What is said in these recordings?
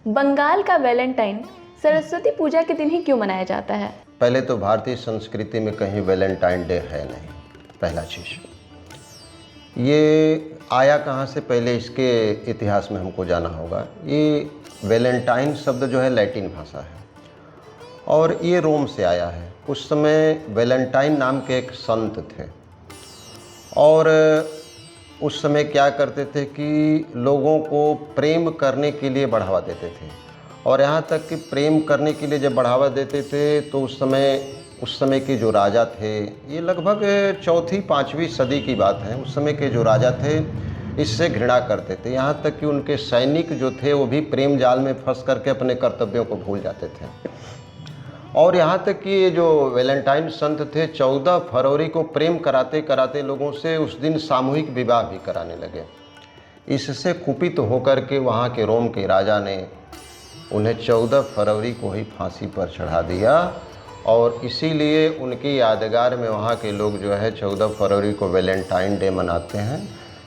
बंगाल का वैलेंटाइन सरस्वती पूजा के दिन ही क्यों मनाया जाता है? पहले तो भारतीय संस्कृति में कहीं वैलेंटाइन डे है नहीं, पहला चीज़। ये आया कहाँ से, पहले इसके इतिहास में हमको जाना होगा। ये वैलेंटाइन शब्द जो है लैटिन भाषा है और ये रोम से आया है। उस समय वैलेंटाइन नाम के एक संत थे और उस समय क्या करते थे कि लोगों को प्रेम करने के लिए बढ़ावा देते थे। और यहाँ तक कि प्रेम करने के लिए जब बढ़ावा देते थे तो उस समय के जो राजा थे, ये लगभग 4वीं-5वीं सदी की बात है, उस समय के जो राजा थे इससे घृणा करते थे। यहाँ तक कि उनके सैनिक जो थे वो भी प्रेम जाल में फंस करके अपने कर्तव्यों को भूल जाते थे। और यहाँ तक कि ये जो वैलेंटाइन संत थे 14 फरवरी को प्रेम कराते कराते लोगों से उस दिन सामूहिक विवाह भी कराने लगे। इससे कुपित होकर के वहाँ के रोम के राजा ने उन्हें 14 फरवरी को ही फांसी पर चढ़ा दिया और इसीलिए उनकी यादगार में वहाँ के लोग जो है 14 फरवरी को वैलेंटाइन डे मनाते हैं।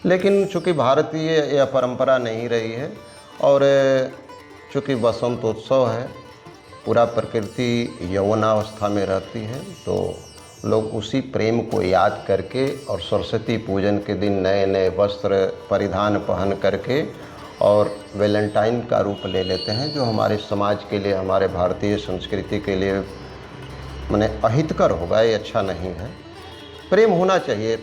लेकिन चूँकि भारतीय यह परंपरा नहीं रही है और चूँकि बसंतोत्सव है, पूरा प्रकृति यौवनावस्था में रहती है, तो लोग उसी प्रेम को याद करके और सरस्वती पूजन के दिन नए नए वस्त्र परिधान पहन करके और वैलेंटाइन का रूप ले लेते हैं, जो हमारे समाज के लिए, हमारे भारतीय संस्कृति के लिए माने अहितकर होगा, ये अच्छा नहीं है। प्रेम होना चाहिए,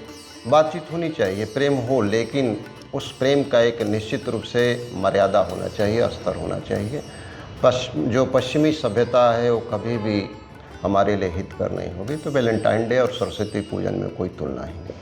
बातचीत होनी चाहिए, प्रेम हो, लेकिन उस प्रेम का एक निश्चित रूप से मर्यादा होना चाहिए, स्तर होना चाहिए। जो पश्चिमी सभ्यता है वो कभी भी हमारे लिए हितकर नहीं होगी। तो वैलेंटाइन डे और सरस्वती पूजन में कोई तुलना ही नहीं।